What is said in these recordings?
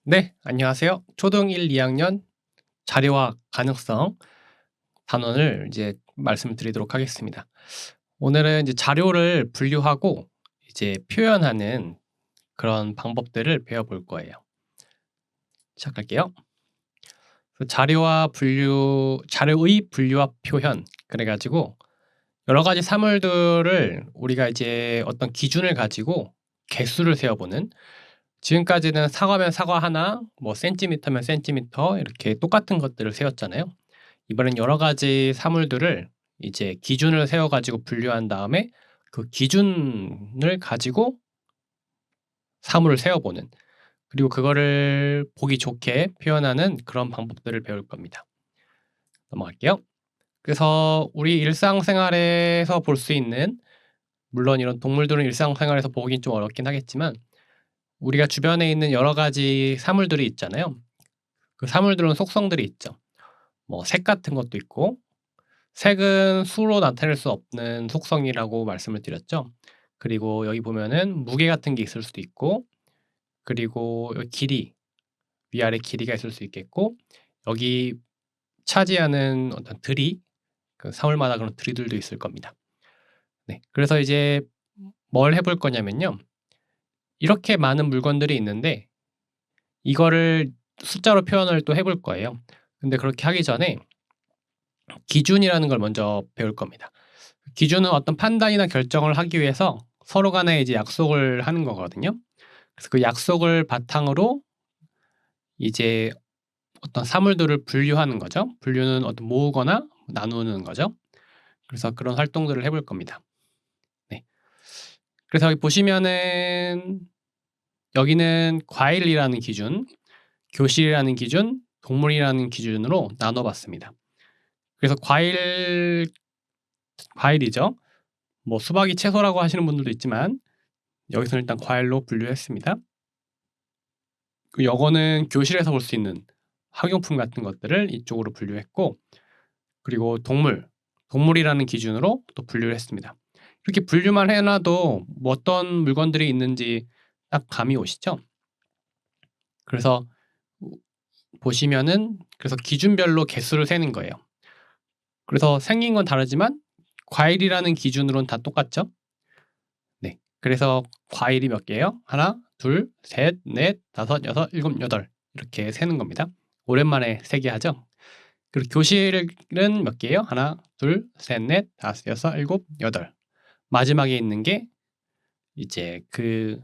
네, 안녕하세요. 초등 1, 2학년 자료화 가능성 단원을 이제 말씀을 드리도록 하겠습니다. 오늘은 이제 자료를 분류하고 이제 표현하는 그런 방법들을 배워볼 거예요. 시작할게요. 자료의 분류와 표현. 그래가지고 여러 가지 사물들을 우리가 이제 어떤 기준을 가지고 개수를 세어보는, 지금까지는 사과면 사과 하나, 뭐 센티미터면 센티미터 이렇게 똑같은 것들을 세웠잖아요. 이번엔 여러 가지 사물들을 이제 기준을 세워 가지고 분류한 다음에 그 기준을 가지고 사물을 세워 보는, 그리고 그거를 보기 좋게 표현하는 그런 방법들을 배울 겁니다. 넘어갈게요. 그래서 우리 일상생활에서 볼 수 있는, 물론 이런 동물들은 일상생활에서 보긴 좀 어렵긴 하겠지만 우리가 주변에 있는 여러 가지 사물들이 있잖아요. 그 사물들은 속성들이 있죠. 뭐 색 같은 것도 있고, 색은 수로 나타낼 수 없는 속성이라고 말씀을 드렸죠. 그리고 여기 보면은 무게 같은 게 있을 수도 있고, 그리고 여기 길이, 위아래 길이가 있을 수 있겠고, 여기 차지하는 어떤 들이, 그 사물마다 그런 들이들도 있을 겁니다. 네. 그래서 이제 뭘 해볼 거냐면요. 이렇게 많은 물건들이 있는데 이거를 숫자로 표현을 또 해볼 거예요. 근데 그렇게 하기 전에 기준이라는 걸 먼저 배울 겁니다. 기준은 어떤 판단이나 결정을 하기 위해서 서로 간에 이제 약속을 하는 거거든요. 그래서 그 약속을 바탕으로 이제 어떤 사물들을 분류하는 거죠. 분류는 어떤 모으거나 나누는 거죠. 그래서 그런 활동들을 해볼 겁니다. 네. 그래서 여기 보시면은 여기는 과일이라는 기준, 교실이라는 기준, 동물이라는 기준으로 나눠 봤습니다. 그래서 과일이죠. 뭐 수박이 채소라고 하시는 분들도 있지만 여기서는 일단 과일로 분류했습니다. 그 요거는 교실에서 볼 수 있는 학용품 같은 것들을 이쪽으로 분류했고, 그리고 동물이라는 기준으로 또 분류를 했습니다. 이렇게 분류만 해 놔도 뭐 어떤 물건들이 있는지 딱 감이 오시죠? 그래서 보시면은 그래서 기준별로 개수를 세는 거예요. 그래서 생긴 건 다르지만 과일이라는 기준으로는 다 똑같죠? 네. 그래서 과일이 몇 개예요? 하나, 둘, 셋, 넷, 다섯, 여섯, 일곱, 여덟 이렇게 세는 겁니다. 오랜만에 세게 하죠? 그리고 교실은 몇 개예요? 하나, 둘, 셋, 넷, 다섯, 여섯, 일곱, 여덟. 마지막에 있는 게 이제 그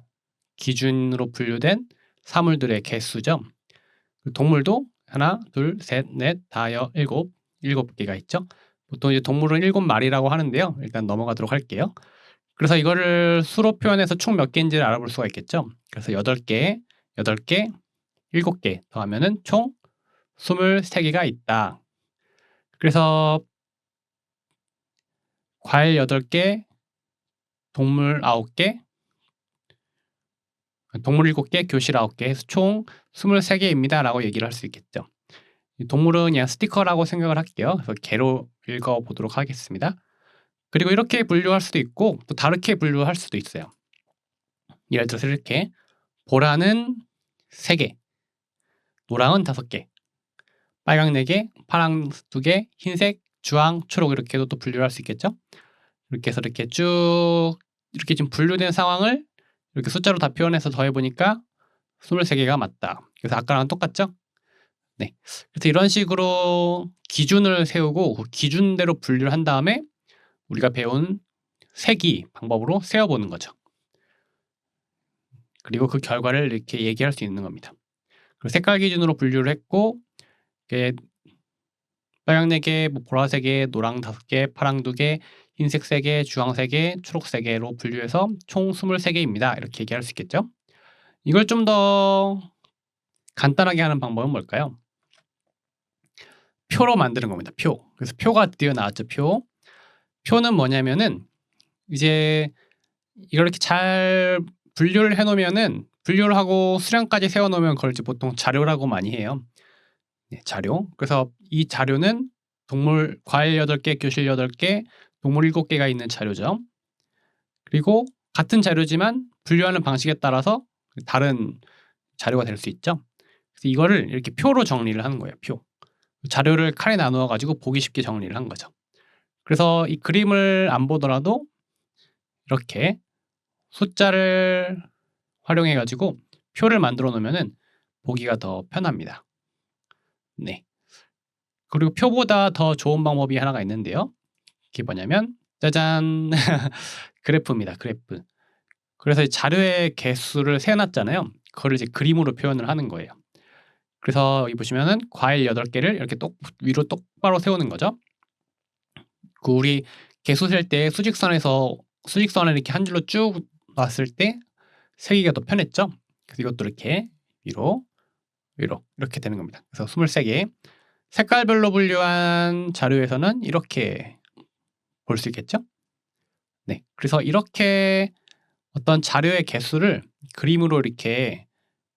기준으로 분류된 사물들의 개수죠. 동물도 하나, 둘, 셋, 넷, 다섯, 일곱 개가 있죠. 보통 이제 동물은 7마리라고 하는데요. 일단 넘어가도록 할게요. 그래서 이거를 수로 표현해서 총 몇 개인지를 알아볼 수가 있겠죠. 그래서 8개, 8개, 7개 더하면은 총 23개가 있다. 그래서 과일 8개, 동물 9개, 동물 7개, 교실 9개 해서 총 23개입니다라고 얘기를 할 수 있겠죠. 이 동물은 그냥 스티커라고 생각을 할게요. 그래서 개로 읽어 보도록 하겠습니다. 그리고 이렇게 분류할 수도 있고 또 다르게 분류할 수도 있어요. 예를 들어서 이렇게 보라는 3개, 노랑은 5개, 빨강 4개, 파랑 2개, 흰색, 주황, 초록 이렇게 해도 또 분류를 할 수 있겠죠. 이렇게 해서 이렇게 쭉 이렇게 지금 분류된 상황을 이렇게 숫자로 다 표현해서 더해 보니까 23개가 맞다. 그래서 아까랑 똑같죠? 네. 그래서 이런 식으로 기준을 세우고 그 기준대로 분류를 한 다음에 우리가 배운 세기 방법으로 세어 보는 거죠. 그리고 그 결과를 이렇게 얘기할 수 있는 겁니다. 그리고 색깔 기준으로 분류를 했고, 이게 빨강 4개, 뭐 보라 3개, 노랑 5개, 파랑 2개, 흰색 3개, 주황 3개, 초록 3개로 분류해서 총 23개입니다. 이렇게 얘기할 수 있겠죠? 이걸 좀 더 간단하게 하는 방법은 뭘까요? 표로 만드는 겁니다. 표. 그래서 표가 드디어 나왔죠. 표는 뭐냐면은 이제 이걸 이렇게 잘 분류를 해 놓으면은, 분류를 하고 수량까지 세워 놓으면 그걸 이제 보통 자료라고 많이 해요. 네, 자료. 그래서 이 자료는 과일 8개, 교실 8개, 동물 7개가 있는 자료죠. 그리고 같은 자료지만 분류하는 방식에 따라서 다른 자료가 될 수 있죠. 그래서 이거를 이렇게 표로 정리를 하는 거예요. 표. 자료를 칸에 나누어 가지고 보기 쉽게 정리를 한 거죠. 그래서 이 그림을 안 보더라도 이렇게 숫자를 활용해 가지고 표를 만들어 놓으면은 보기가 더 편합니다. 네. 그리고 표보다 더 좋은 방법이 하나가 있는데요. 그게 뭐냐면 짜잔. 그래프입니다. 그래프. 그래서 이 자료의 개수를 세어 놨잖아요. 그거를 이제 그림으로 표현을 하는 거예요. 그래서 여기 보시면은 과일 8개를 이렇게 위로 똑바로 세우는 거죠. 그 우리 개수 셀 때 수직선을 이렇게 한 줄로 쭉 놨을 때 세기가 더 편했죠. 그래서 이것도 이렇게 위로 이렇게 되는 겁니다. 그래서 23개. 색깔별로 분류한 자료에서는 이렇게 볼 수 있겠죠. 네. 그래서 이렇게 어떤 자료의 개수를 그림으로 이렇게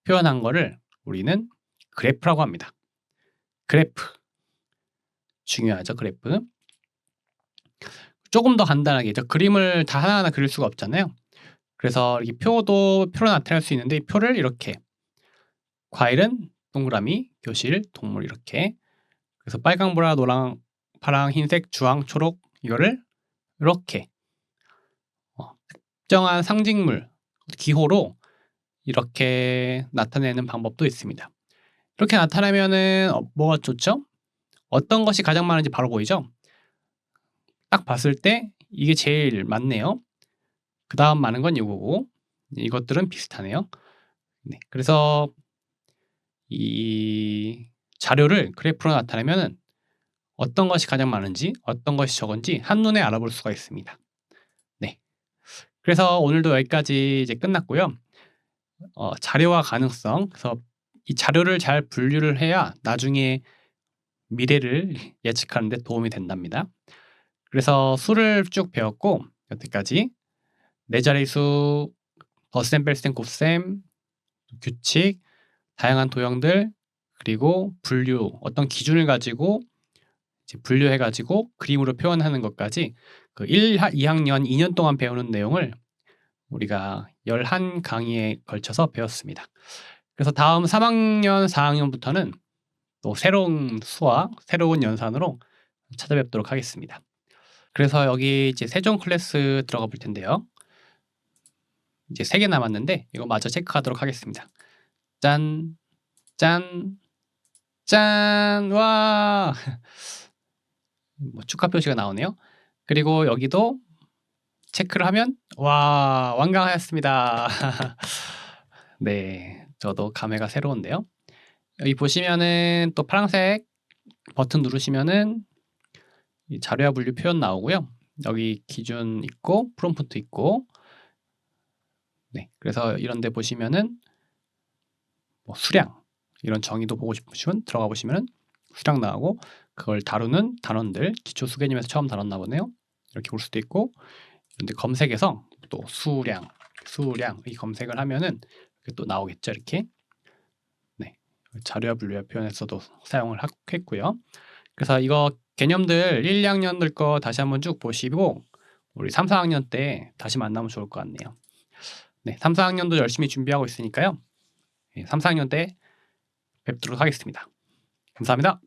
표현한 거를 우리는 그래프라고 합니다. 그래프. 중요하죠, 그래프. 조금 더 간단하게 그림을 다 하나하나 그릴 수가 없잖아요. 그래서 이렇게 표로 나타낼 수 있는데 이 표를 이렇게 과일은 동그라미, 교실, 동물 이렇게 그래서 빨강, 보라, 노랑, 파랑, 흰색, 주황, 초록 이거를 이렇게 특정한 상징물, 기호로 이렇게 나타내는 방법도 있습니다. 이렇게 나타내면은 뭐가 좋죠? 어떤 것이 가장 많은지 바로 보이죠? 딱 봤을 때 이게 제일 많네요. 그다음 많은 건 이거고 이것들은 비슷하네요. 네. 그래서 이 자료를 그래프로 나타내면은 어떤 것이 가장 많은지 어떤 것이 적은지 한눈에 알아볼 수가 있습니다. 네. 그래서 오늘도 여기까지 이제 끝났고요. 자료와 가능성. 그래서 이 자료를 잘 분류를 해야 나중에 미래를 예측하는 데 도움이 된답니다. 그래서 수를 쭉 배웠고 여태까지 네 자릿수, 덧셈, 뺄셈, 곱셈, 규칙, 다양한 도형들 그리고 분류, 어떤 기준을 가지고 이제 분류해 가지고 그림으로 표현하는 것까지 그 2학년 2년 동안 배우는 내용을 우리가 11강의에 걸쳐서 배웠습니다. 그래서 다음 3학년, 4학년부터는 또 새로운 수와 새로운 연산으로 찾아뵙도록 하겠습니다. 그래서 여기 이제 세종 클래스 들어가 볼 텐데요. 이제 3개 남았는데 이거 마저 체크하도록 하겠습니다. 짠, 짠, 짠, 와. 뭐 축하 표시가 나오네요. 그리고 여기도 체크를 하면 와, 완강하였습니다. 네, 저도 감회가 새로운데요. 여기 보시면은 또 파란색 버튼 누르시면은 이 자료와 분류 표현 나오고요. 여기 기준 있고 프롬프트 있고 네, 그래서 이런 데 보시면은 뭐 수량 이런 정의도 보고 싶으시면 들어가 보시면은 수량 나오고 그걸 다루는 단원들 기초 수개념에서 처음 다뤘나 보네요. 이렇게 볼 수도 있고 근데 검색해서 또 수량 이 검색을 하면은 또 나오겠죠. 이렇게 네, 자료와 분류와 표현에서도 사용을 했고요. 그래서 이거 개념들 1, 2학년들 거 다시 한번 쭉 보시고 우리 3, 4학년 때 다시 만나면 좋을 것 같네요. 네, 3, 4학년도 열심히 준비하고 있으니까요. 3, 4학년 때 뵙도록 하겠습니다. 감사합니다.